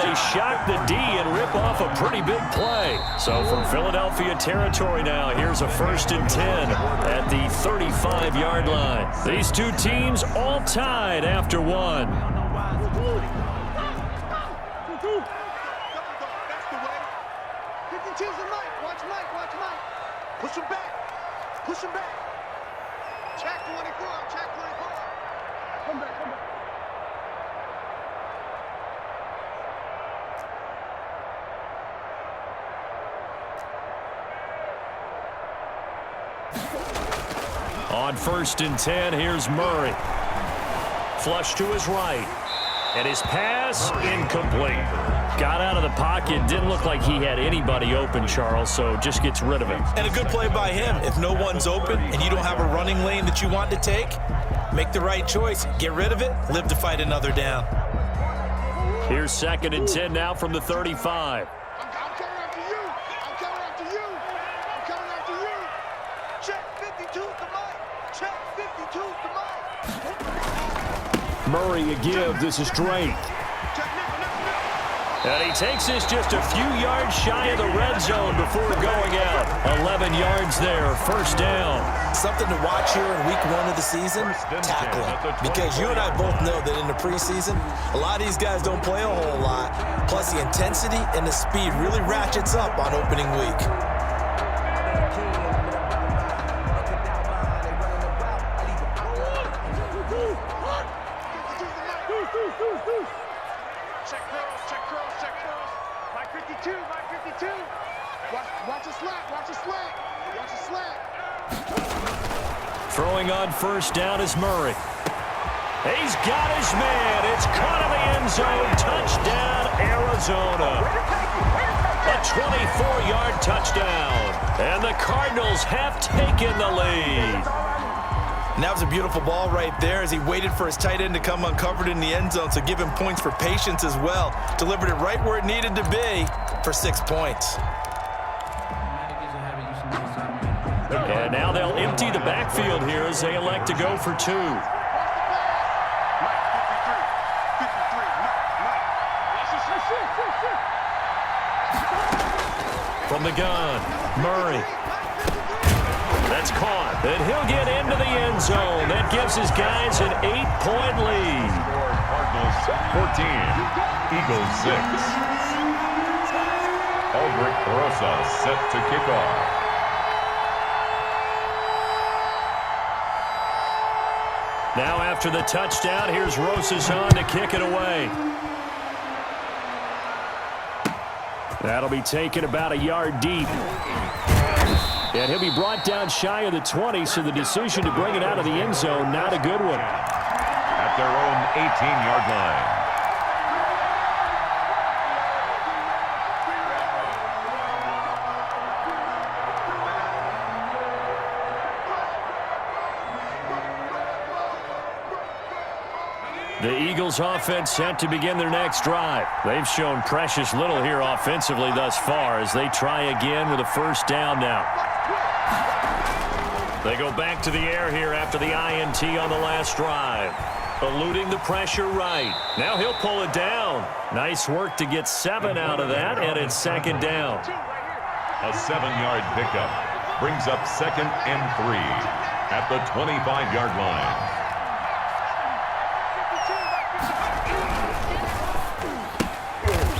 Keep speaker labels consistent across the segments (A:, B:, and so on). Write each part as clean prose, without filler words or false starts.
A: they shock the D and rip off a pretty big play. So from Philadelphia territory now, here's a 1st and 10 at the 35-yard line. These two teams all tied after one.
B: Push him back. Push him back. Check 24. Check 24. Come back. Come back.
A: On 1st and 10, here's Murray. Flush to his right. And his pass incomplete. Got out of the pocket. Didn't look like he had anybody open, Charles, so just gets rid of it.
C: And a good play by him. If no one's open and you don't have a running lane that you want to take, make the right choice. Get rid of it. Live to fight another down.
A: Here's 2nd and 10 now from the 35.
B: I'm coming after you. I'm coming after you. I'm coming after you. Check 52 to Mike. Check 52 to Mike.
A: Murray a give. This is Drake. And he takes this just a few yards shy of the red zone before going out. 11 yards there, 1st down.
C: Something to watch here in week 1 of the season, tackling. Because you and I both know that in the preseason, a lot of these guys don't play a whole lot. Plus the intensity and the speed really ratchets up on opening week.
A: Throwing on 1st down is Murray. He's got his man. It's caught in the end zone. Touchdown, Arizona. A 24-yard touchdown. And the Cardinals have taken the lead.
C: And that was a beautiful ball right there as he waited for his tight end to come uncovered in the end zone, so give him points for patience as well. Delivered it right where it needed to be for 6 points.
A: And now they'll empty the backfield here as they elect to go for 2. From the gun, Murray. That's caught. And he'll get into the end zone. That gives his guys an 8-point lead.
D: Cardinals 14, Eagles 6. Aldrick Rosa set to kick off.
A: Now after the touchdown, here's Rosas to kick it away. That'll be taken about a yard deep. And he'll be brought down shy of the 20, so the decision to bring it out of the end zone, not a good one.
D: At their own 18-yard line.
A: The Eagles offense set to begin their next drive. They've shown precious little here offensively thus far as they try again with a 1st down now. They go back to the air here after the INT on the last drive. Eluding the pressure right. Now he'll pull it down. Nice work to get 7 out of that, and it's 2nd down.
D: A 7-yard pickup brings up 2nd and 3 at the 25-yard line.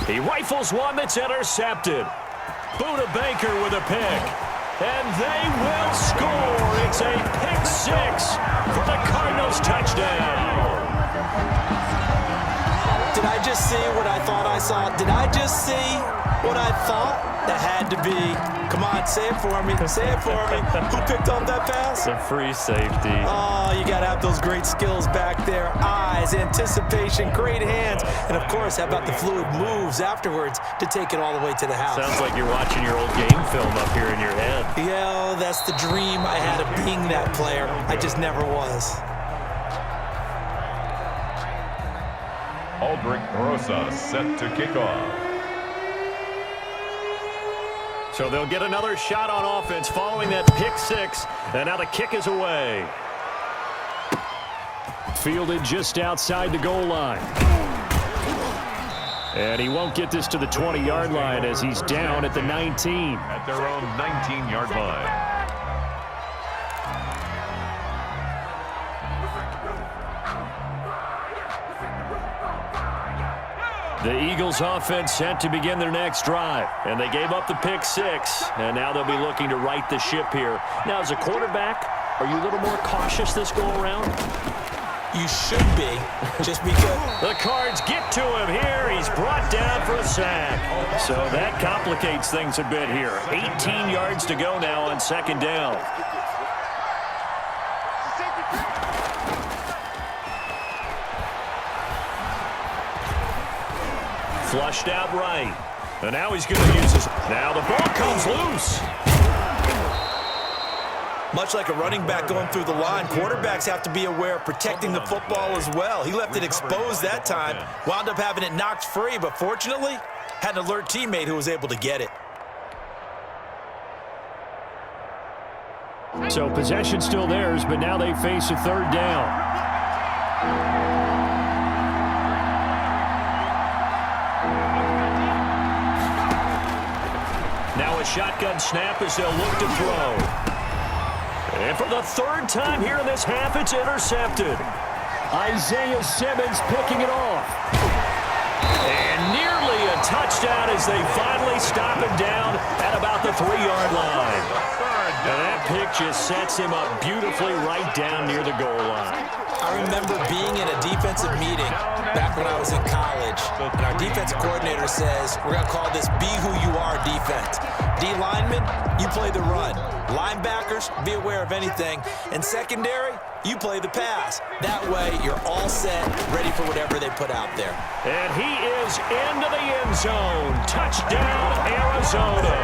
A: He rifles one that's intercepted. Buda Baker with a pick. And they will score. It's a pick 6 for the Cardinals touchdown.
C: Did I just see what I thought I saw? Did I just see what I thought? That had to be. Come on, say it for me. Say it for me. Who picked up that pass?
A: The free safety.
C: Oh, you got to have those great skills back there. Eyes, anticipation, great hands. And, of course, how about the fluid moves afterwards to take it all the way to the house?
A: Sounds like you're watching your old game film up here in your head.
C: Yeah, that's the dream I had of being that player. I just never was.
D: Aldrick Rosa set to kick off.
A: So they'll get another shot on offense following that pick 6. And now the kick is away. Fielded just outside the goal line. And he won't get this to the 20-yard line as he's down at the 19.
D: At their own 19-yard line.
A: The Eagles offense set to begin their next drive, and they gave up the pick six, and now they'll be looking to right the ship here. Now, as a quarterback, are you a little more cautious this go-around?
C: You should be, just because.
A: The Cards get to him here. He's brought down for a sack. So that complicates things a bit here. 18 yards to go now on second down. Flushed out right. And now he's going to use his... Now the ball comes loose.
C: Much like a running back going through the line, quarterbacks have to be aware of protecting the football as well. He left it exposed that time, wound up having it knocked free, but fortunately, had an alert teammate who was able to get it.
A: So possession still theirs, but now they face a third down. Now a shotgun snap as they'll look to throw. And for the third time here in this half, it's intercepted. Isaiah Simmons picking it off. And nearly a touchdown as they finally stop him down at about the 3-yard line. And that pick just sets him up beautifully right down near the goal line.
C: I remember being in a defensive meeting back when I was in college, and our defensive coordinator says, we're going to call this Be Who You Are defense. D linemen, you play the run. Linebackers, be aware of anything. And secondary, you play the pass. That way, you're all set, ready for whatever they put out there.
A: And he is into the end zone. Touchdown, Arizona.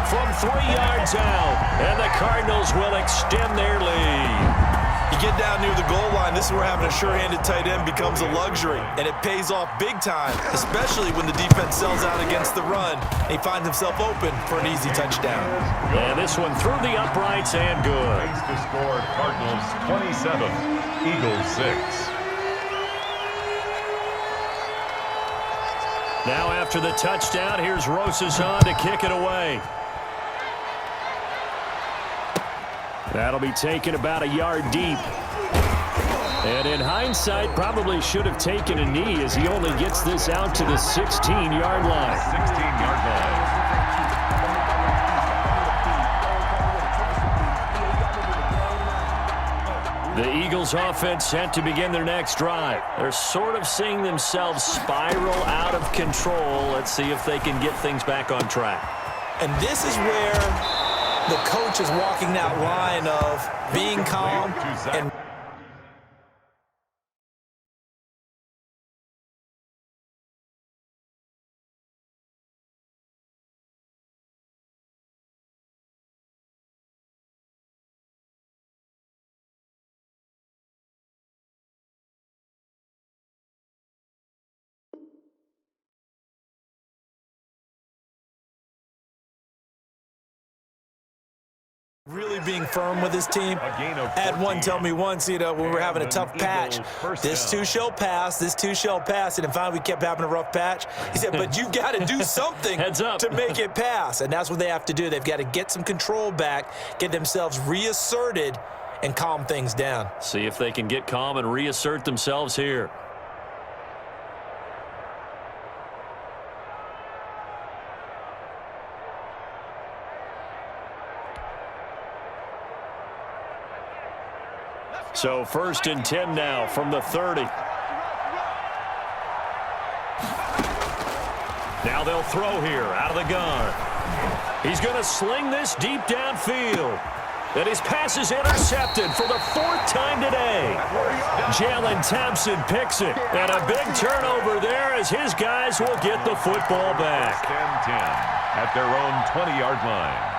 A: From 3 yards out, and the Cardinals will extend their lead.
C: You get down near the goal line, this is where having a sure-handed tight end becomes a luxury, and it pays off big time, especially when the defense sells out against the run, and he finds himself open for an easy touchdown.
A: And this one through the uprights and good.
D: Place to score, Cardinals 27, Eagles 6.
A: Now after the touchdown, here's Rosazan to kick it away. That'll be taken about a yard deep. And in hindsight, probably should have taken a knee as he only gets this out to the 16-yard line.
D: 16-yard line.
A: The Eagles offense set to begin their next drive. They're sort of seeing themselves spiral out of control. Let's see if they can get things back on track.
C: And this is where the coach is walking that line of being calm and really being firm with his team. Had one tell me once, when we were having a tough patch, this too shall pass, this too shall pass, and then finally we kept having a rough patch. He said, but you've got to do something to make it pass, and that's what they have to do. They've got to get some control back, get themselves reasserted, and calm things down.
A: See if they can get calm and reassert themselves here. So 1st and 10 now from the 30. Now they'll throw here out of the gun. He's going to sling this deep downfield. And his pass is intercepted for the 4th time today. Jalen Thompson picks it. And a big turnover there as his guys will get the football back.
D: 10-10 at their own 20-yard line.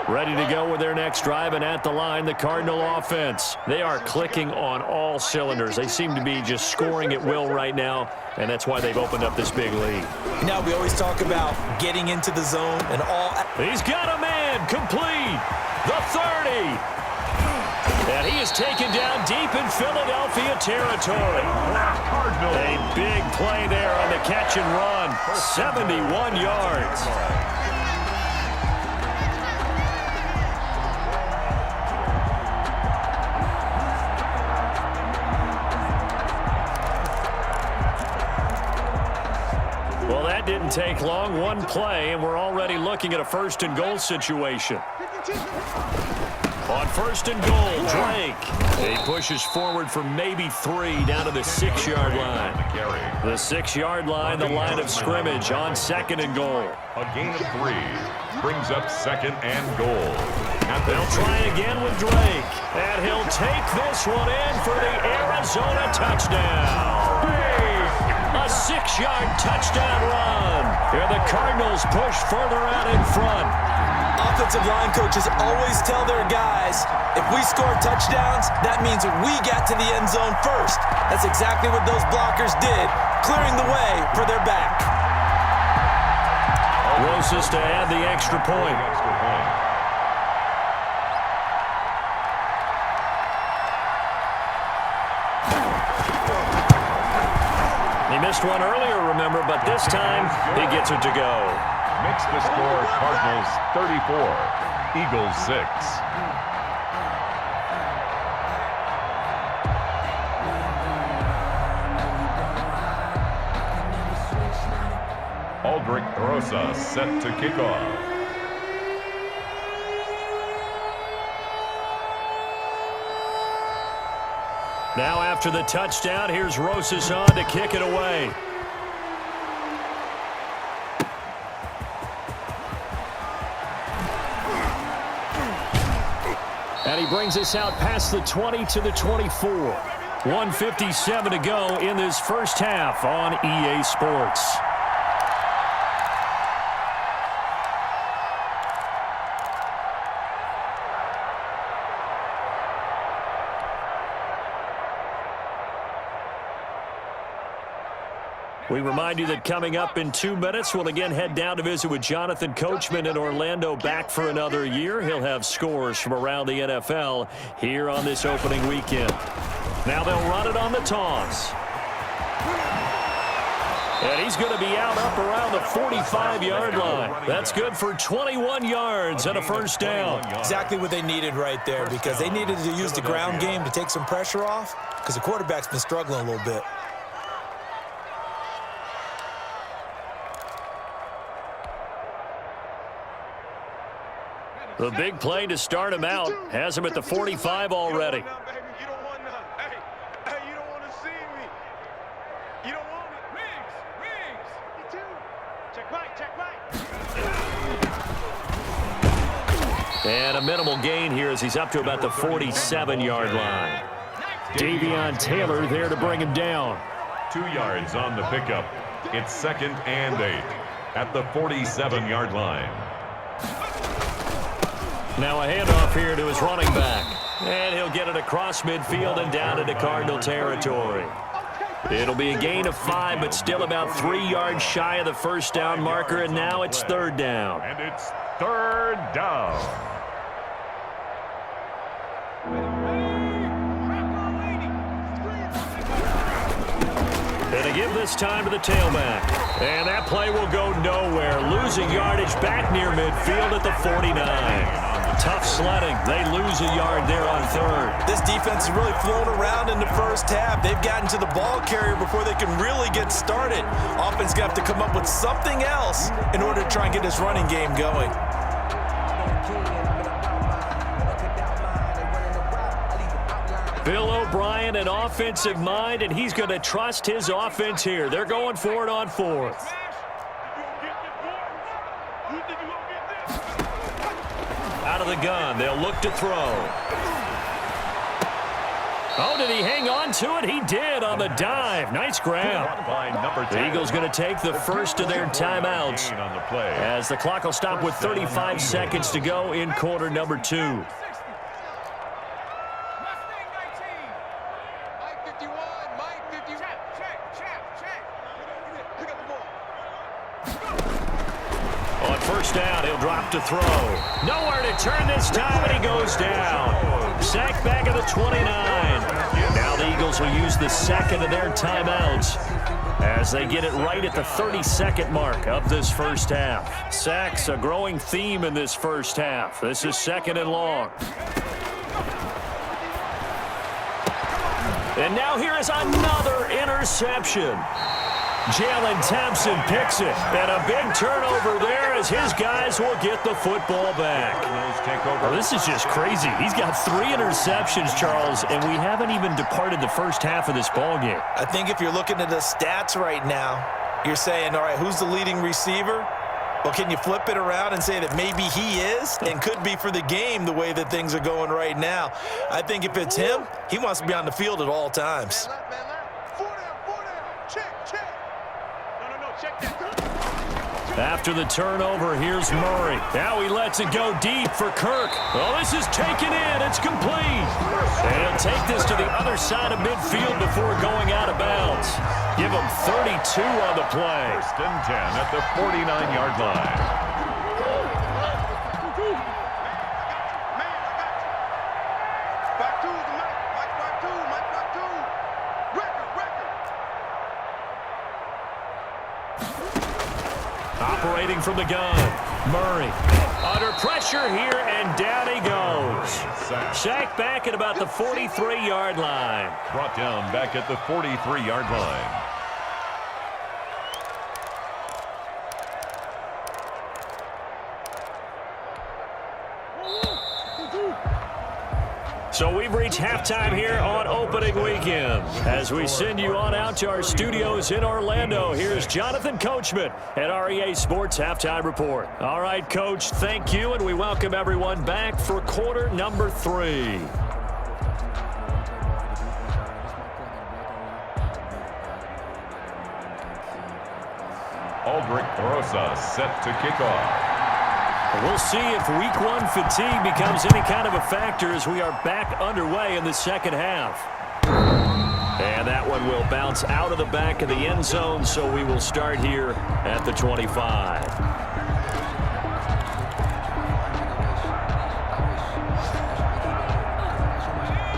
A: Ready to go with their next drive, and at the line, the Cardinal offense. They are clicking on all cylinders. They seem to be just scoring at will right now, and that's why they've opened up this big lead.
C: Now we always talk about getting into the zone and all.
A: He's got a man complete. The 30. And he is taken down deep in Philadelphia territory. A big play there on the catch and run. 71 yards. Well, that didn't take long. One play, and we're already looking at a first and goal situation. On first and goal, Drake. He pushes forward for maybe 3 down to the 6-yard line. The 6-yard line, the line of scrimmage on second and goal.
D: A gain of 3 brings up second and goal.
A: They'll try again with Drake. And he'll take this one in for the Arizona touchdown. A 6-yard touchdown run. Here the Cardinals push further out in front.
C: Offensive line coaches always tell their guys, if we score touchdowns, that means we got to the end zone first. That's exactly what those blockers did, clearing the way for their back.
A: Rosas to add the extra point. He missed one earlier, remember, but this time he gets it to go.
D: Makes the score Cardinals 34, Eagles 6. Aldrick Rosas set to kick off.
A: Now after the touchdown, here's Rosas on to kick it away. And he brings us out past the 20 to the 24. 1:57 to go in this first half on EA Sports. We remind you that coming up in 2 minutes, we'll again head down to visit with Jonathan Coachman in Orlando, back for another year. He'll have scores from around the NFL here on this opening weekend. Now they'll run it on the toss. And he's going to be out up around the 45-yard line. That's good for 21 yards and a first down.
C: Exactly what they needed right there, because they needed to use the ground game to take some pressure off, because the quarterback's been struggling a little bit.
A: The big play to start him out has him at the 45 already.
B: You don't want none. Hey, you don't want to see me. You don't want it. Wings. 52. Check right.
A: And a minimal gain here as he's up to about the 47-yard line. Davion Taylor there to bring him down.
D: 2 yards on the pickup. It's second and 8 at the 47-yard line.
A: Now a handoff here to his running back. And he'll get it across midfield and down into Cardinal territory. It'll be a gain of 5, but still about 3 yards shy of the first down marker, and now it's third down.
D: And it's third down.
A: And to give this time to the tailback. And that play will go nowhere. Losing yardage back near midfield at the 49. Tough sledding. They lose a yard there on third.
C: This defense has really flown around in the first half. They've gotten to the ball carrier before they can really get started. Offense going to have to come up with something else in order to try and get this running game going.
A: Bill O'Brien, an offensive mind, and he's going to trust his offense here. They're going for it on fourth. Out of the gun, they'll look to throw. Oh, did he hang on to it? He did on the dive. Nice grab. The Eagles going to take the first of their timeouts as the clock will stop with 35 seconds to go in quarter number 2. first down. He'll drop to throw. Nowhere to turn this time, and he goes down. Sacked back at the 29. Now the Eagles will use the second of their timeouts as they get it right at the 32nd mark of this first half. Sacks, a growing theme in this first half. This is second and long. And now here is another interception. Jalen Thompson picks it. And a big turnover there as his guys will get the football back. Well, this is just crazy. He's got 3 interceptions, Charles, and we haven't even departed the first half of this ballgame.
C: I think if you're looking at the stats right now, you're saying, all right, who's the leading receiver? Well, can you flip it around and say that maybe he is and could be for the game the way that things are going right now? I think if it's him, he wants to be on the field at all times.
A: After the turnover, here's Murray. Now he lets it go deep for Kirk. Well, this is taken in. It's complete. And he'll take this to the other side of midfield before going out of bounds. Give him 32 on the play.
D: First and 10 at the 49-yard line.
A: Operating from the gun, Murray under pressure here, and down he goes. Sacked back at about the 43-yard line.
D: Brought down back at the 43-yard line.
A: So we've reached halftime here on opening weekend. As we send you on out to our studios in Orlando, here's Jonathan Coachman at REA Sports Halftime Report. All right, Coach, thank you, and we welcome everyone back for quarter number 3.
D: Aldrich Rosa set to kick off.
A: We'll see if week 1 fatigue becomes any kind of a factor as we are back underway in the second half. And that one will bounce out of the back of the end zone, so we will start here at the 25.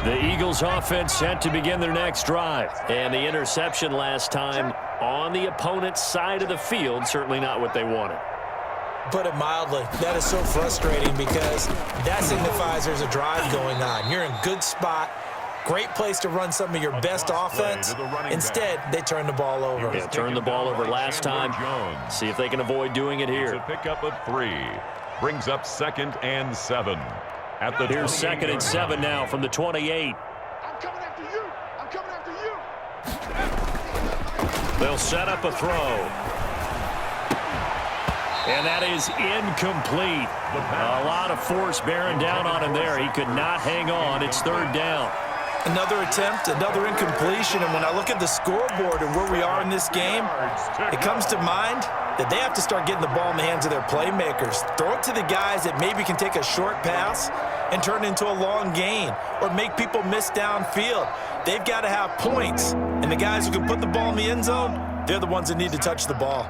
A: The Eagles offense set to begin their next drive. And the interception last time on the opponent's side of the field, certainly not what they wanted.
C: Put it mildly, that is so frustrating because that signifies there's a drive going on. You're in a good spot, great place to run some of your best offense. Instead, they turn the ball over.
A: Yeah, turned the ball over last time. See if they can avoid doing it here.
D: It's a pickup of 3. Brings up 2nd and 7. At the
A: Here's 2nd and 7 now from the 28.
B: I'm coming after you. I'm coming after you.
A: They'll set up a throw. And that is incomplete. A lot of force bearing down on him there. He could not hang on. It's 3rd down.
C: Another attempt, another incompletion, and when I look at the scoreboard and where we are in this game, it comes to mind that they have to start getting the ball in the hands of their playmakers. Throw it to the guys that maybe can take a short pass and turn it into a long gain or make people miss downfield. They've got to have points, and the guys who can put the ball in the end zone, they're the ones that need to touch the ball.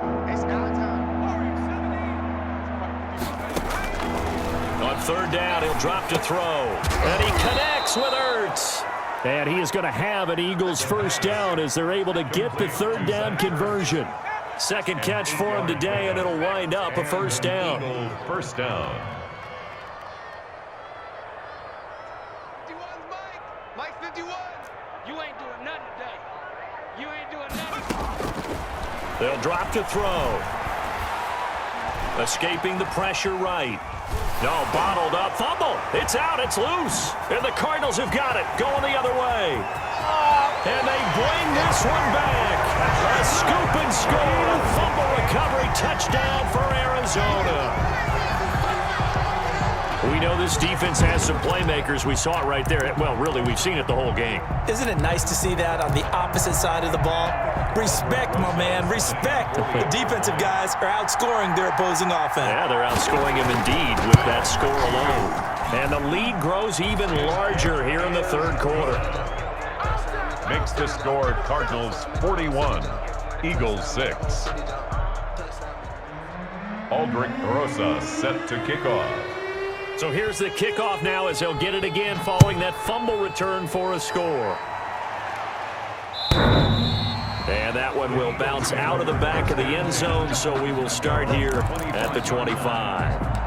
A: On 3rd down, he'll drop to throw. And he connects with Ertz. And he is going to have an Eagles first down as they're able to get the 3rd down conversion. Second catch for him today, and it'll wind up a first down.
D: First down.
B: Mike 51. You ain't doing nothing today. You ain't doing nothing.
A: They'll drop to throw. Escaping the pressure right. No, bottled up. Fumble. It's out. It's loose. And the Cardinals have got it. Going the other way. And they bring this one back. A scoop and score. A fumble recovery. Touchdown for Arizona. We know this defense has some playmakers. We saw it right there. Well, really, we've seen it the whole game.
C: Isn't it nice to see that on the opposite side of the ball? Respect, my man, respect. The defensive guys are outscoring their opposing offense.
A: Yeah, they're outscoring him indeed with that score alone. And the lead grows even larger here in the 3rd quarter.
D: Makes the score Cardinals 41, Eagles 6. Aldrich Rosa set to kick off.
A: So here's the kickoff now as he'll get it again following that fumble return for a score. And that one will bounce out of the back of the end zone, so we will start here at the 25.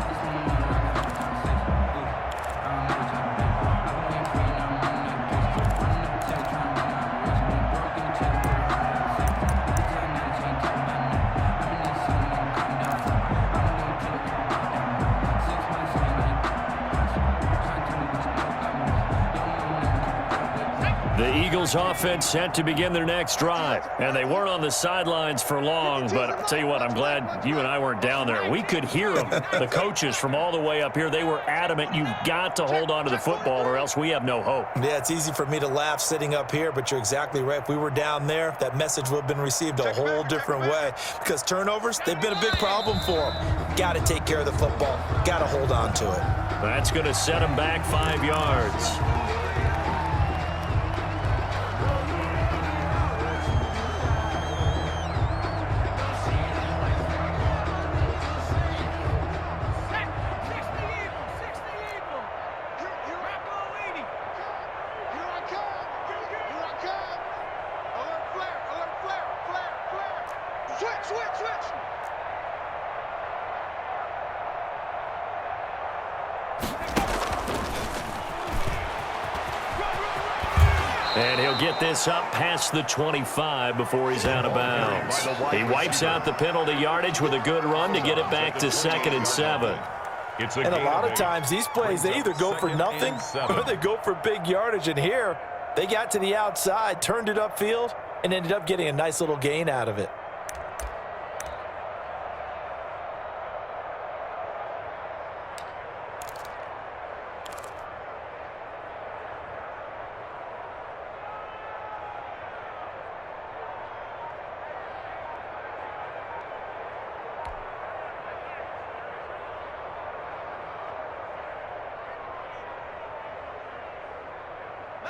A: The Eagles offense set to begin their next drive. And they weren't on the sidelines for long, but I'll tell you what, I'm glad you and I weren't down there. We could hear them, the coaches from all the way up here. They were adamant, you've got to hold on to the football or else we have no hope.
C: Yeah, it's easy for me to laugh sitting up here, but you're exactly right. If we were down there, that message would have been received a whole different way because turnovers, they've been a big problem for them. Got to take care of the football. Got to hold on to it.
A: That's going to set them back 5 yards. And he'll get this up past the 25 before he's out of bounds. He wipes out the penalty yardage with a good run to get it back to 2nd and 7.
C: And a lot of times these plays, they either go for nothing or they go for big yardage. And here, they got to the outside, turned it upfield, and ended up getting a nice little gain out of it.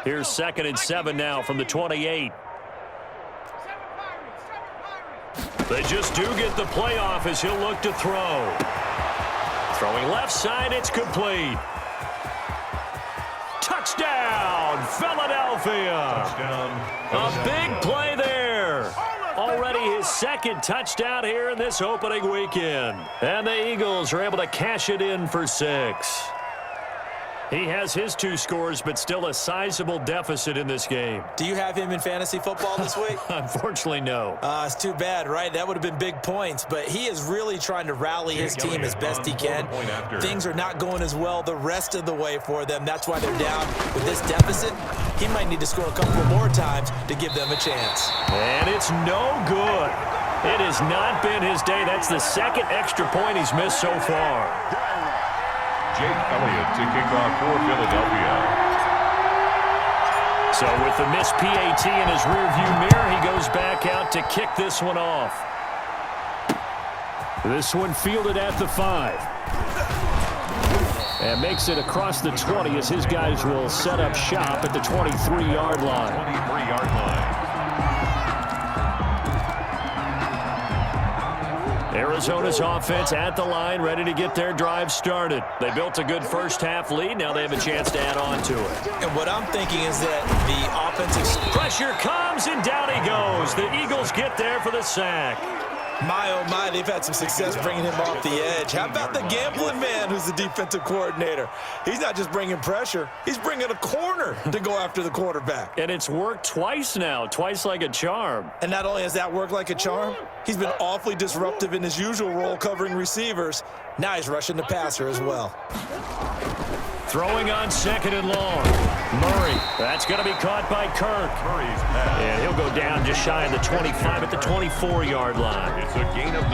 A: Here's 2nd and 7 now from the 28. They just do get the playoff as he'll look to throw. Throwing left side, it's complete. Touchdown, Philadelphia.
D: Touchdown.
A: A big play there. Already his 2nd touchdown here in this opening weekend. And the Eagles are able to cash it in for 6. He has his 2 scores, but still a sizable deficit in this game.
C: Do you have him in fantasy football this week?
A: Unfortunately, no.
C: It's too bad, right? That would have been big points, but he is really trying to rally his team as best he can. Things are not going as well the rest of the way for them. That's why they're down. With this deficit, he might need to score a couple more times to give them a chance.
A: And it's no good. It has not been his day. That's the 2nd extra point he's missed so far.
D: Jake Elliott to kick off for Philadelphia.
A: So with the missed PAT in his rearview mirror, he goes back out to kick this one off. This one fielded at the 5. And makes it across the 20 as his guys will set up shop at the 23-yard line.
D: 23-yard line.
A: Arizona's offense at the line, ready to get their drive started. They built a good first-half lead. Now they have a chance to add on to it.
C: And what I'm thinking is that the offensive
A: pressure comes, and down he goes. The Eagles get there for the sack.
C: My, oh my, they've had some success bringing him off the edge. How about the gambling man who's the defensive coordinator? He's not just bringing pressure. He's bringing a corner to go after the quarterback.
A: And it's worked twice now, twice like a charm.
C: And not only has that worked like a charm, he's been awfully disruptive in his usual role covering receivers. Now he's rushing the passer as well.
A: Throwing on 2nd and long. Murray. That's going to be caught by Kirk.
D: Murray's pass.
A: And he'll go down just shy of the 25 at the 24-yard line.
D: It's a gain of 9.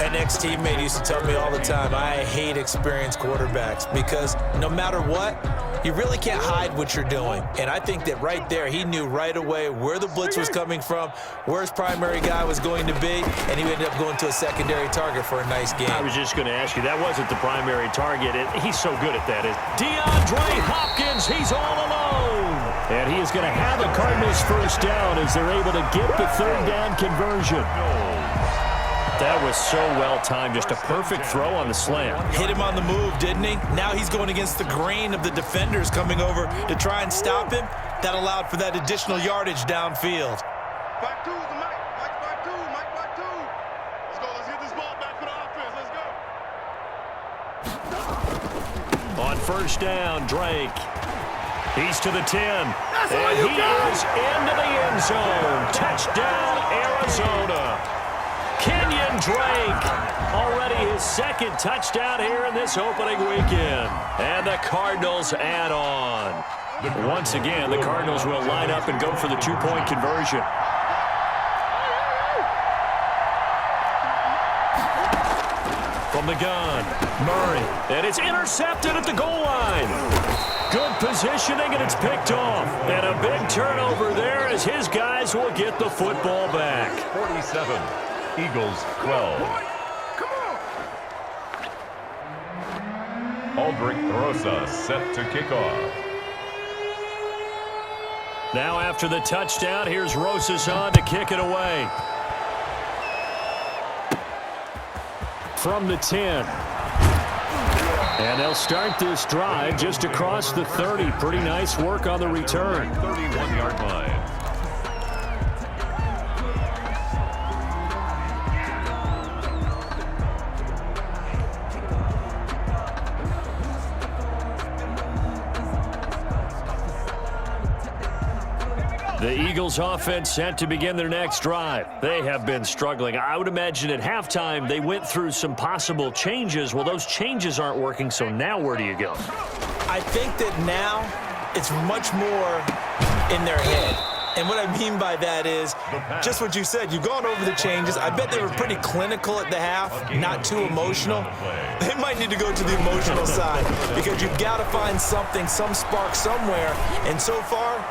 C: An ex-teammate used to tell me all the time, I hate experienced quarterbacks because no matter what, you really can't hide what you're doing. And I think that right there, he knew right away where the blitz was coming from, where his primary guy was going to be, and he ended up going to a secondary target for a nice game.
A: I was just going to ask you, that wasn't the primary target. He's so good at that. DeAndre Hopkins, he's all alone. And he is going to have a Cardinals first down as they're able to get the 3rd down conversion. That was so well timed. Just a perfect throw on the slant.
C: Hit him on the move, didn't he? Now he's going against the grain of the defenders coming over to try and stop him. That allowed for that additional yardage downfield.
B: Back two, the Mike. Mike back two. Mike back two. Let's go. Let's get this ball back for the offense. Let's go.
A: On first down, Drake. He's to the 10. And he is into the end zone. Touchdown, Arizona. Kenyon Drake, already his second touchdown here in this opening weekend. And the Cardinals add on. Once again, the Cardinals will line up and go for the two-point conversion. From the gun, Murray. And it's intercepted at the goal line. Good positioning, and it's picked off. And a big turnover there as his guys will get the football back.
D: 47, Eagles 12. Aldrich Rosa set to kick off.
A: Now after the touchdown, here's Rosas on to kick it away. From the 10. And they'll start this drive just across the 30. Pretty nice work on the return.
D: 31-yard line.
A: The Eagles offense set to begin their next drive. They have been struggling. I would imagine at halftime they went through some possible changes. Well, those changes aren't working, so now where do you go?
C: I think that now it's much more in their head. And what I mean by that is just what you said. You've gone over the changes. I bet they were pretty clinical at the half, not too emotional. They might need to go to the emotional side because you've got to find something, some spark somewhere. And so far,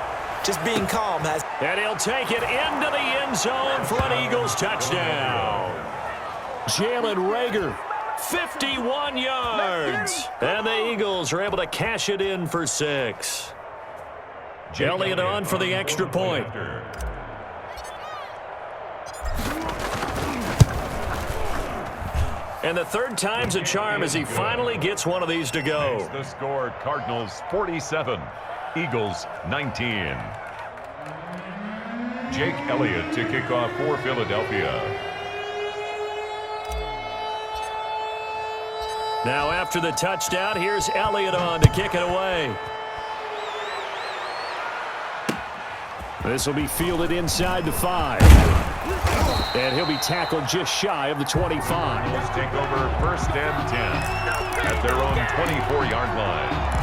C: just being calm has.
A: And he'll take it into the end zone for an Eagles touchdown. Jalen Reagor, 51 yards. And the Eagles are able to cash it in for 6. Elliott on for the extra point. And the third time's a charm as he finally gets one of these to go.
D: The score, Cardinals 47, Eagles 19. Jake Elliott to kick off for Philadelphia.
A: Now after the touchdown, here's Elliott on to kick it away. This will be fielded inside the 5. And he'll be tackled just shy of the 25.
D: Let's take over first and 10 at their own 24-yard line.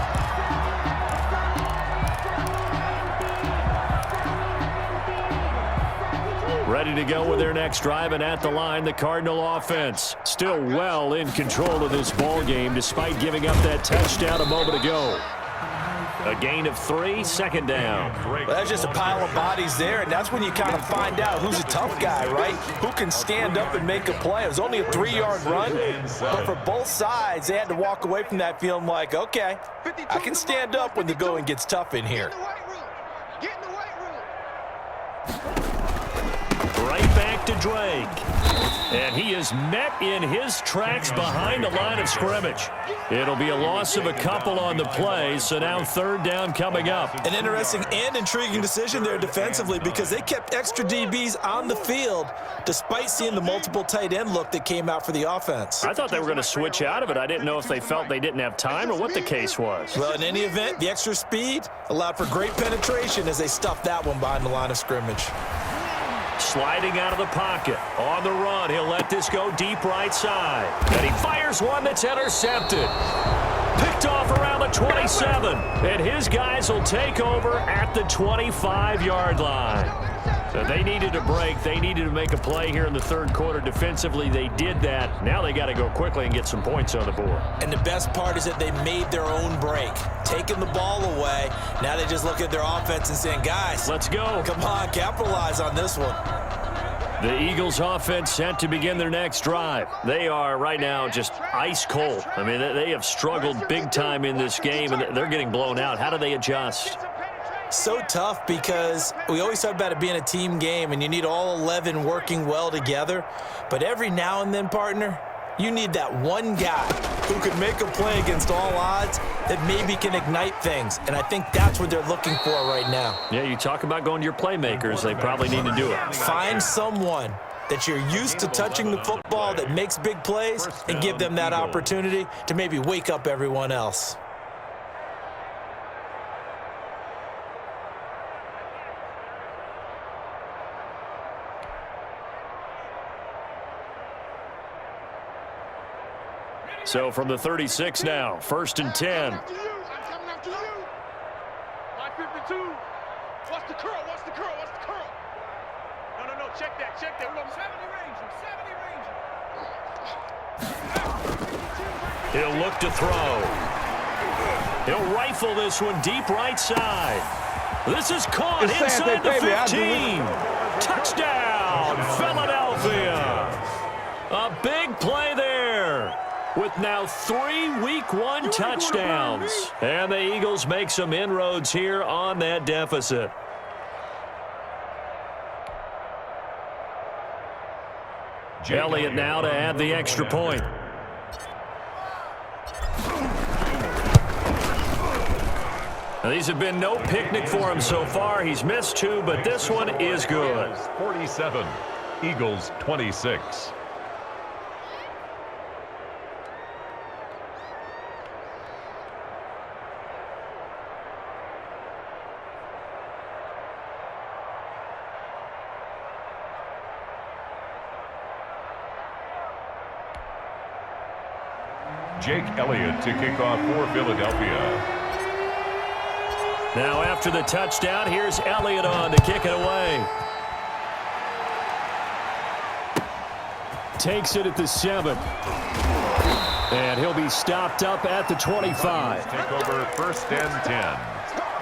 A: Ready to go with their next drive, and at the line, the Cardinal offense. Still well in control of this ball game despite giving up that touchdown a moment ago. A gain of 3, second down.
C: Well, that's just a pile of bodies there, and that's when you kind of find out who's a tough guy, right? Who can stand up and make a play. It was only a 3-yard run, but for both sides, they had to walk away from that feeling like, okay, I can stand up when the going gets tough in here.
B: Get in the weight room.
A: Right back to Drake. And he is met in his tracks behind the line of scrimmage. It'll be a loss of a couple on the play, so now third down coming up.
C: An interesting and intriguing decision there defensively because they kept extra DBs on the field despite seeing the multiple tight end look that came out for the offense.
A: I thought they were going to switch out of it. I didn't know if they felt they didn't have time or what the case was.
C: Well, in any event, the extra speed allowed for great penetration as they stuffed that one behind the line of scrimmage.
A: Sliding out of the pocket. On the run, he'll let this go deep right side. And he fires one that's intercepted. Picked off around the 27. And his guys will take over at the 25-yard line. So they needed a break. They needed to make a play here in the third quarter. Defensively, they did that. Now they got to go quickly and get some points on the board.
C: And the best part is that they made their own break. Taking the ball away. Now they just look at their offense and saying, guys,
A: let's go.
C: Come on, capitalize on this one.
A: The Eagles offense set to begin their next drive. They are right now just ice cold. I mean, they have struggled big time in this game, and they're getting blown out. How do they adjust?
C: So tough because we always talk about it being a team game and you need all 11 working well together. But every now and then, partner, you need that one guy who can make a play against all odds that maybe can ignite things. And I think that's what they're looking for right now.
A: Yeah, you talk about going to your playmakers. They probably need to do it.
C: Find someone that you're used to touching the football that makes big plays and give them that opportunity to maybe wake up everyone else.
A: So from the 36 now, 1st and 10.
B: I'm coming after you. My 52. What's the curl? What's the curl? What's the curl? No. Check that. We're on 70 range.
A: He'll look to throw. He'll rifle this one deep right side. This is caught inside the 15. Touchdown, Philadelphia. A big play there, with now 3 Week 1 touchdowns. And the Eagles make some inroads here on that deficit. Elliott now to add the extra point. Now, these have been no picnic for him so far. He's missed 2, but this one is good.
D: 47, Eagles 26. Jake Elliott to kick off for Philadelphia.
A: Now after the touchdown, here's Elliott on to kick it away. Takes it at the 7. And he'll be stopped up at the 25.
D: Take over 1st and 10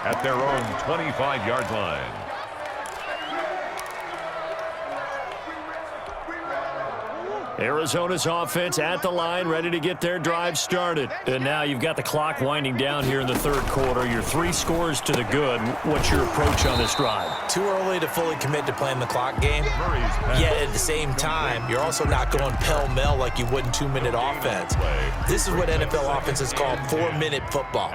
D: at their own 25-yard line.
A: Arizona's offense at the line, ready to get their drive started. And now you've got the clock winding down here in the 3rd quarter. You're 3 scores to the good. What's your approach on this drive?
C: Too early to fully commit to playing the clock game. Yet at the same time, you're also not going pell-mell like you would in 2-minute offense. This is what NFL offenses call 4-minute football.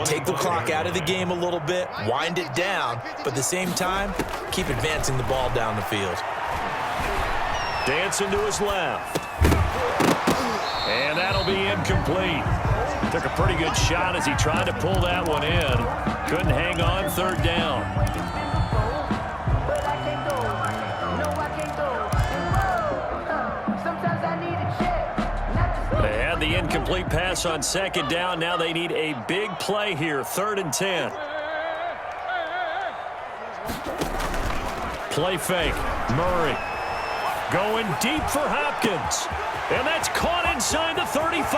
C: Take the clock out of the game a little bit, wind it down, but at the same time, keep advancing the ball down the field.
A: Dancing to his left. And that'll be incomplete. Took a pretty good shot as he tried to pull that one in. Couldn't hang on 3rd down. They had the incomplete pass on 2nd down. Now they need a big play here. 3rd and 10. Play fake. Murray. Going deep for Hopkins. And that's caught inside the 35.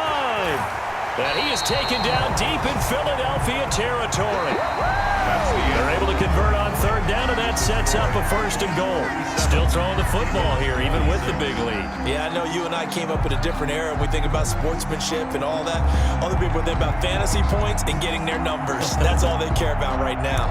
A: And he is taken down deep in Philadelphia territory. They're able to convert on 3rd down, and that sets up a 1st and goal. Still throwing the football here, even with the big lead.
C: Yeah, I know you and I came up in a different era, and we think about sportsmanship and all that. Other people think about fantasy points and getting their numbers. That's all they care about right now.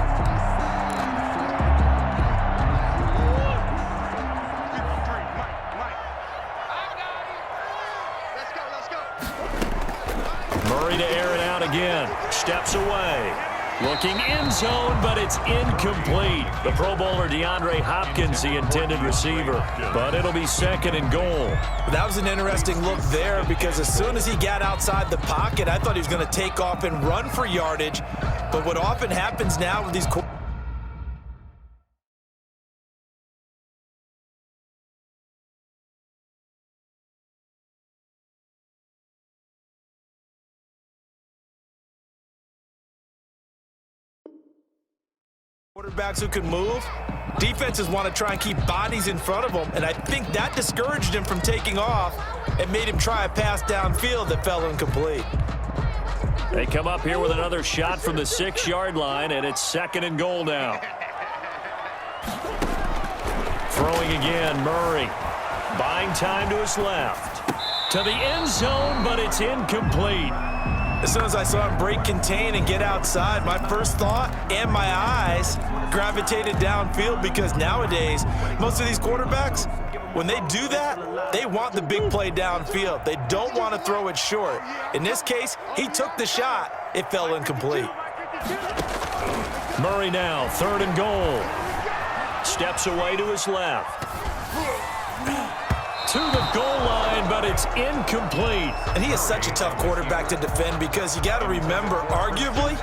A: Murray to air it out again. Steps away. Looking end zone, but it's incomplete. The Pro Bowler DeAndre Hopkins, the intended receiver. But it'll be 2nd and goal.
C: That was an interesting look there because as soon as he got outside the pocket, I thought he was going to take off and run for yardage. But what often happens now with these quarterbacks who can move, defenses want to try and keep bodies in front of them, and I think that discouraged him from taking off and made him try a pass downfield that fell incomplete.
A: They come up here with another shot from the 6-yard line, and it's 2nd and goal now. Throwing again, Murray. Buying time to his left. To the end zone, but it's incomplete.
C: As soon as I saw him break contain and get outside, my first thought and my eyes gravitated downfield, because nowadays, most of these quarterbacks, when they do that, they want the big play downfield. They don't want to throw it short. In this case, he took the shot. It fell incomplete.
A: Murray now, 3rd and goal. Steps away to his left. To the goal line, but it's incomplete.
C: And he is such a tough quarterback to defend, because you got to remember, arguably,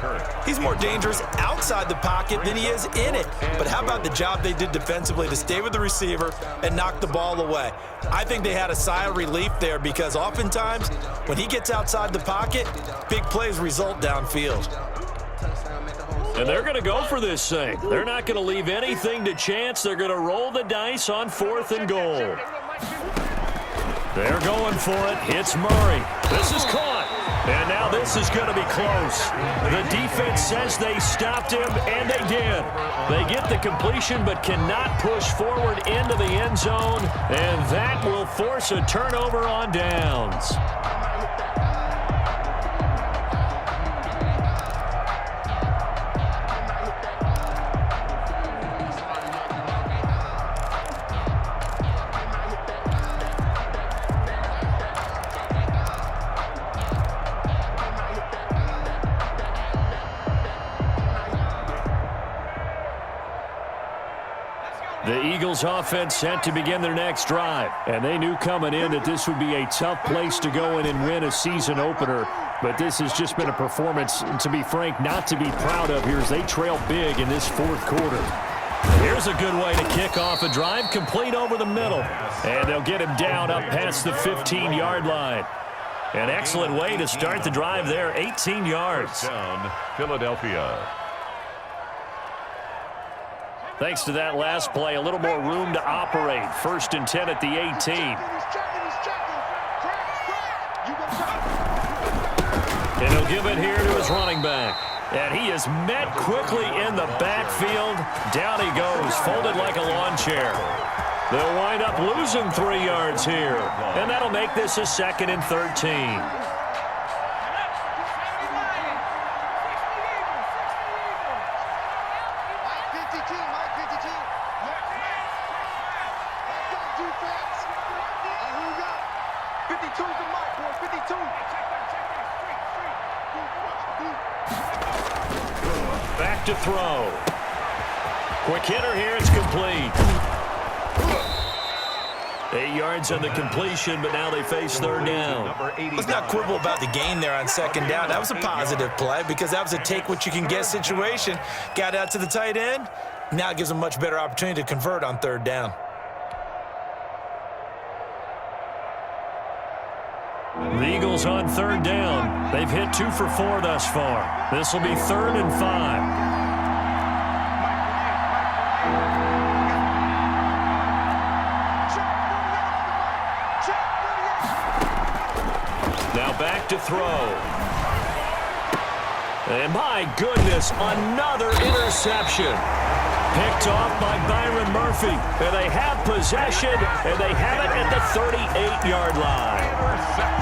C: he's more dangerous outside the pocket than he is in it. But how about the job they did defensively to stay with the receiver and knock the ball away? I think they had a sigh of relief there, because oftentimes when he gets outside the pocket, big plays result downfield.
A: And they're going to go for this thing. They're not going to leave anything to chance. They're going to roll the dice on 4th and goal. They're going for it. It's Murray. This is caught. And now this is going to be close. The defense says they stopped him, and they did. They get the completion but cannot push forward into the end zone, and that will force a turnover on downs. The Eagles offense set to begin their next drive, and they knew coming in that this would be a tough place to go in and win a season opener, but this has just been a performance, to be frank, not to be proud of here as they trail big in this 4th quarter. Here's a good way to kick off a drive, complete over the middle, and they'll get him down up past the 15-yard line. An excellent way to start the drive there, 18 yards.
D: Down, Philadelphia.
A: Thanks to that last play, a little more room to operate. 1st and 10 at the 18. And he'll give it here to his running back. And he is met quickly in the backfield. Down he goes, folded like a lawn chair. They'll wind up losing 3 yards here. And that'll make this a 2nd and 13. Back to throw. Quick hitter here, it's complete. 8 yards on the completion, but now they face 3rd down.
C: Let's not quibble about the gain there on 2nd down. That was a positive play, because that was a take-what-you-can-get situation. Got out to the tight end. Now it gives them a much better opportunity to convert on 3rd down.
A: The Eagles on 3rd down. They've hit 2 for 4 thus far. This will be 3rd and 5. Now back to throw. And my goodness, another interception. Picked off by Byron Murphy. And they have possession, and they have it at the 38-yard line.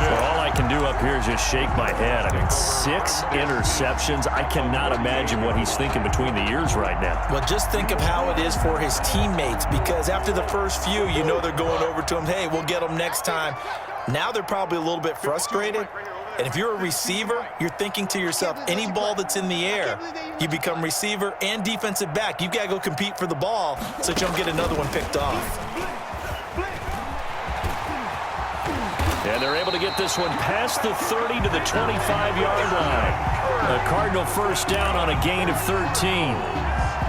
A: Well, all I can do up here is just shake my head. I mean, 6 interceptions. I cannot imagine what he's thinking between the ears right now.
C: Well, just think of how it is for his teammates, because after the first few, you know they're going over to him, hey, we'll get them next time. Now they're probably a little bit frustrated. And if you're a receiver, you're thinking to yourself, any ball that's in the air, you become receiver and defensive back. You've got to go compete for the ball so that you don't get another one picked off.
A: And they're able to get this one past the 30 to the 25-yard line. A Cardinal 1st down on a gain of 13.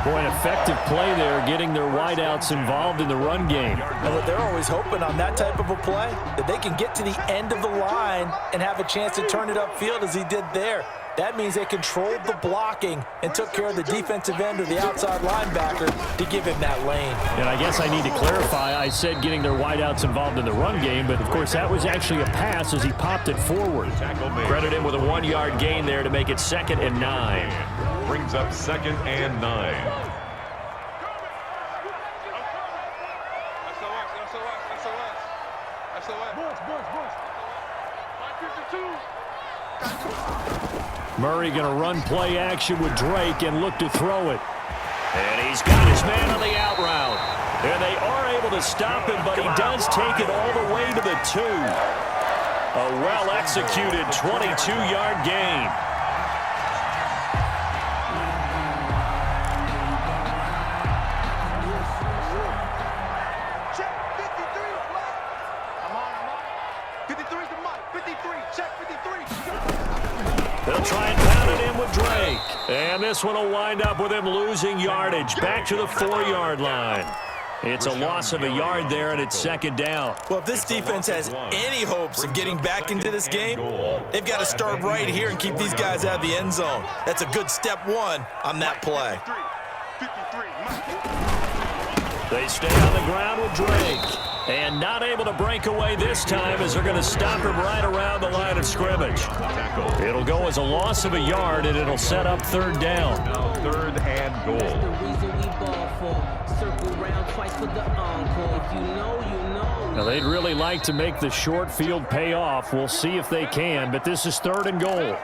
A: Boy, an effective play there, getting their wideouts involved in the run game.
C: And they're always hoping on that type of a play that they can get to the end of the line and have a chance to turn it upfield as he did there. That means they controlled the blocking and took care of the defensive end or the outside linebacker to give him that lane.
A: And I guess I need to clarify, I said getting their wideouts involved in the run game, but of course that was actually a pass as he popped it forward. Credit him with a 1-yard gain there to make it 2nd and 9.
D: Brings up 2nd and 9.
A: Murray going to run play action with Drake and look to throw it. And he's got his man on the out route. And they are able to stop him, but he does take it all the way to the 2. A well-executed 22-yard gain.
B: Check 53. I'm on. 53's the mic. 53. Check 53.
A: They'll try and pound it in with Drake. And this one will wind up with him losing yardage back to the 4-yard line. It's a loss of a yard there, and it's second down.
C: Well, if this defense has any hopes of getting back into this game, they've got to start right here and keep these guys out of the end zone. That's a good step 1 on that play.
B: 53.
A: They stay on the ground with Drake. And not able to break away this time as they're going to stop him right around the line of scrimmage. It'll go as a loss of a yard, and it'll set up third down.
D: Now 3rd and goal.
A: Now, they'd really like to make the short field pay off. We'll see if they can, but this is 3rd and goal.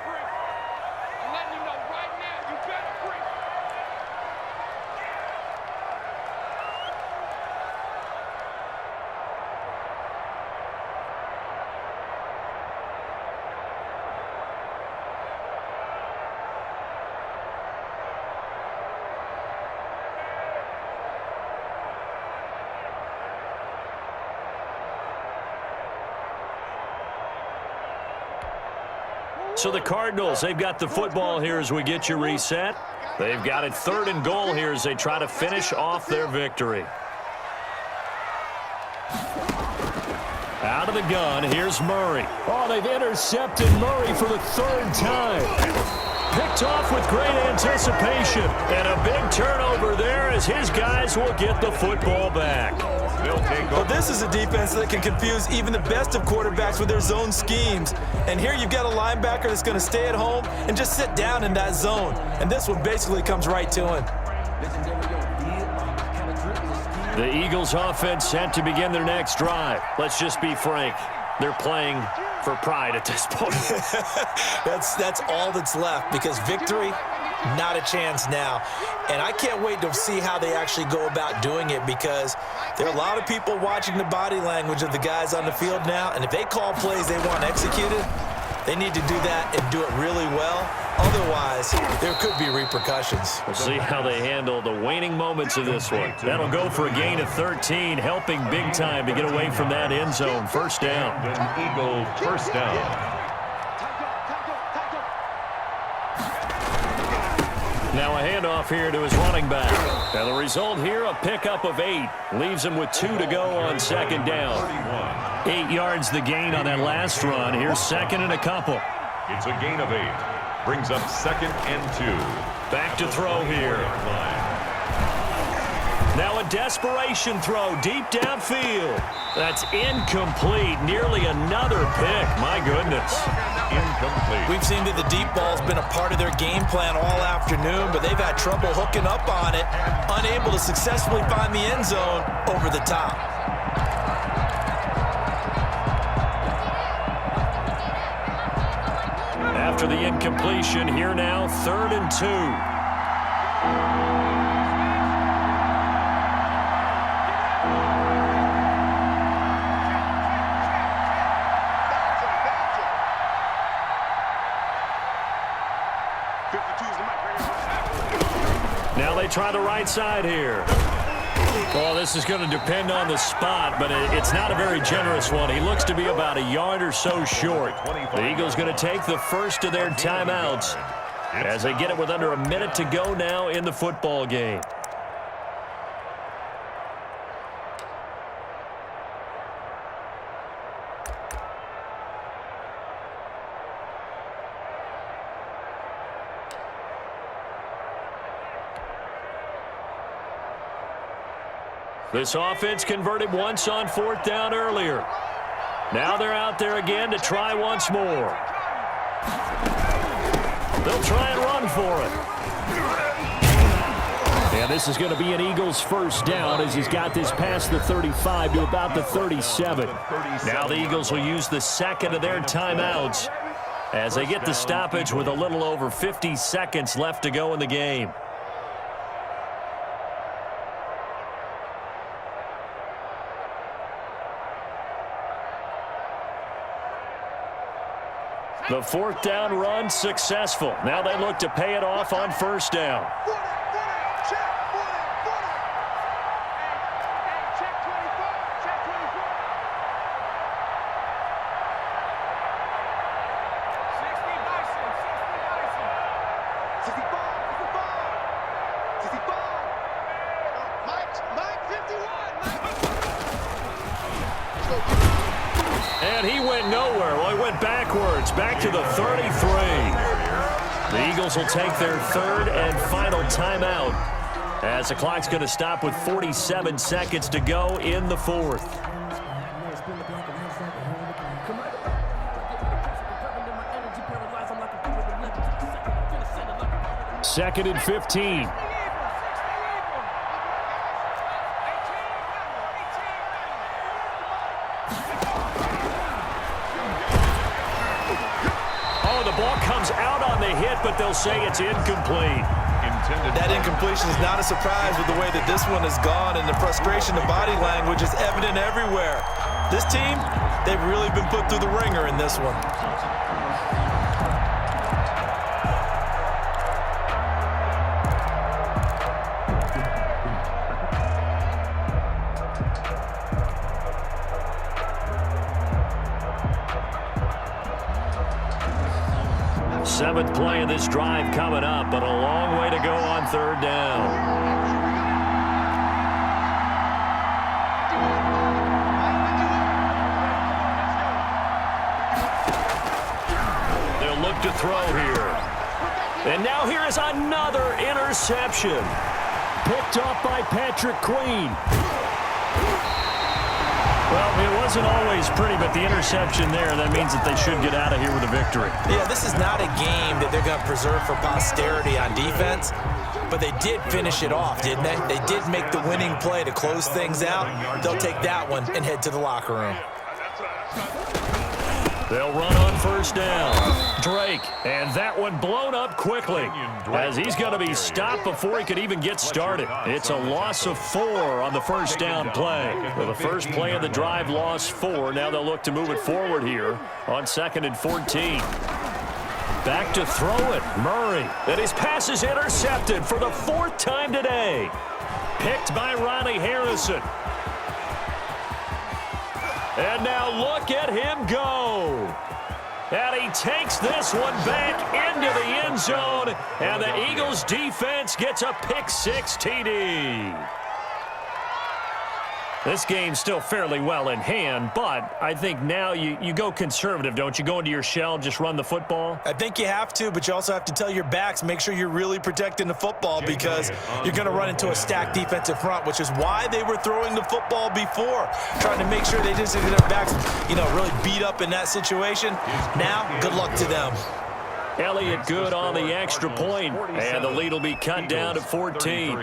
A: So the Cardinals, they've got the football here as we get you reset. They've got it 3rd and goal here as they try to finish off their victory. Out of the gun, here's Murray. Oh, they've intercepted Murray for the 3rd time. Picked off with great anticipation. And a big turnover there as his guys will get the football back.
C: Well, this is a defense that can confuse even the best of quarterbacks with their zone schemes. And here you've got a linebacker that's going to stay at home and just sit down in that zone. And this one basically comes right to him.
A: The Eagles offense set to begin their next drive. Let's just be frank. They're playing for pride at this point.
C: That's all that's left, because victory, not a chance now. And I can't wait to see how they actually go about doing it, because there are a lot of people watching the body language of the guys on the field now, and if they call plays they want executed, they need to do that and do it really well. Otherwise, there could be repercussions.
A: We'll see how they handle the waning moments of this one. That'll go for a gain of 13, helping big time to get away from that end zone. First down.
D: Eagles first down.
A: Now a handoff here to his running back. Now the result here, a pickup of 8. Leaves him with 2 to go on second down. 8 yards the gain on that last run. Here's 2nd and a couple.
D: It's a gain of 8. Brings up 2nd and 2.
A: Back to throw here. Now a desperation throw deep downfield. That's incomplete. Nearly another pick. My goodness.
D: Incomplete.
C: We've seen that the deep ball's been a part of their game plan all afternoon, but they've had trouble hooking up on it, unable to successfully find the end zone over the top.
A: After the incompletion, here now, 3rd and 2. Now they try the right side here. Well, this is going to depend on the spot, but it's not a very generous one. He looks to be about a yard or so short. The Eagles going to take the first of their timeouts as they get it with under a minute to go now in the football game. This offense converted once on 4th down earlier. Now they're out there again to try once more. They'll try and run for it. And this is going to be an Eagles first down as he's got this past the 35 to about the 37. Now the Eagles will use the 2nd of their timeouts as they get the stoppage with a little over 50 seconds left to go in the game. The fourth down run successful. Now they look to pay it off on first down.
B: And
A: he went nowhere. Well, he went backwards, back to the 33. The Eagles will take their third and final timeout as the clock's going to stop with 47 seconds to go in the fourth. Second and 15. But they'll say it's incomplete.
C: That incompletion is not a surprise with the way that this one has gone, and the frustration, the body language is evident everywhere. This team, they've really been put through the ringer in this one.
A: Seventh play of this drive coming up, but a long way to go on third down. They'll look to throw here. And now here is another interception. Picked off by Patrick Queen. Well, it wasn't always pretty, but the interception there, that means that they should get out of here with a victory.
C: Yeah, this is not a game that they're going to preserve for posterity on defense, but they did finish it off, didn't they? They did make the winning play to close things out. They'll take that one and head to the locker room.
A: They'll run on first down. Drake, and that one blown up quickly as he's going to be stopped before he could even get started. It's a loss of 4 on the first down play. Well, the first play of the drive lost 4. Now they'll look to move it forward here on second and 14. Back to throw it, Murray. And his pass is intercepted for the 4th time today. Picked by Ronnie Harrison. And now look at him go. And he takes this one back into the end zone. And the Eagles defense gets a pick-6 TD. This game's still fairly well in hand, but I think now you go conservative, don't you? Go into your shell, just run the football?
C: I think you have to, but you also have to tell your backs, make sure you're really protecting the football because you're going to run into a stacked defensive front, which is why they were throwing the football before, trying to make sure they didn't get their backs, really beat up in that situation. Now, good luck to them.
A: Elliott good on the extra point, and the lead will be cut down to 14.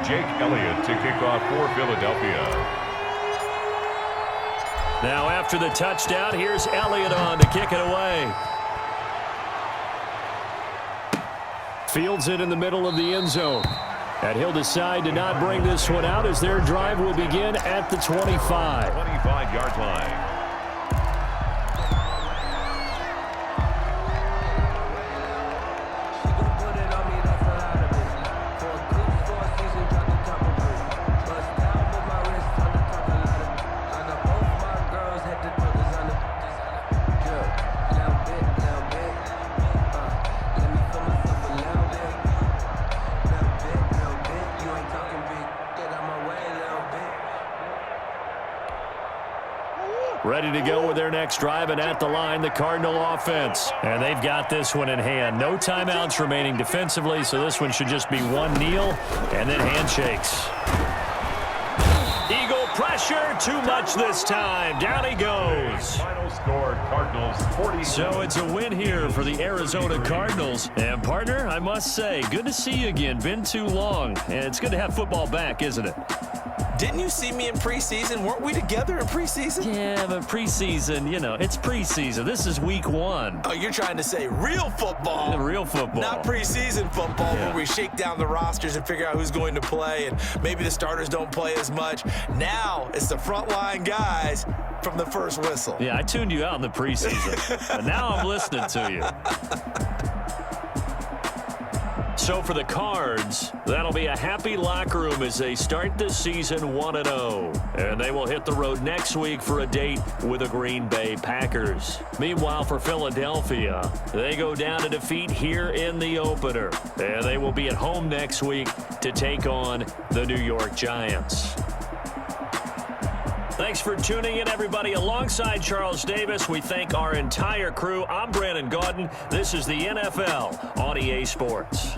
D: Jake Elliott to kick off for Philadelphia.
A: Now after the touchdown, here's Elliott on to kick it away. Fields it in the middle of the end zone. And he'll decide to not bring this one out as their drive will begin at the 25.
D: 25-yard line.
A: Ready to go with their next drive, and at the line, the Cardinal offense. And they've got this one in hand. No timeouts remaining defensively, so this one should just be one kneel and then handshakes. Eagle pressure, too much this time. Down he goes.
D: Final score, Cardinals 40.
A: So it's a win here for the Arizona Cardinals. And, partner, I must say, good to see you again. Been too long. And it's good to have football back, isn't it?
C: Didn't you see me in preseason? Weren't we together in preseason?
A: Yeah, but preseason, you know, it's preseason. This is week 1.
C: Oh, you're trying to say real football.
A: Real football.
C: Not preseason football
A: Yeah.
C: where we shake down the rosters and figure out who's going to play, and maybe the starters don't play as much. Now it's the frontline guys from the first whistle.
A: Yeah, I tuned you out in the preseason. But now I'm listening to you. So for the Cards, that'll be a happy locker room as they start this season 1-0. And they will hit the road next week for a date with the Green Bay Packers. Meanwhile, for Philadelphia, they go down to defeat here in the opener. And they will be at home next week to take on the New York Giants. Thanks for tuning in, everybody. Alongside Charles Davis, we thank our entire crew. I'm Brandon Gaudin. This is the NFL on EA Sports.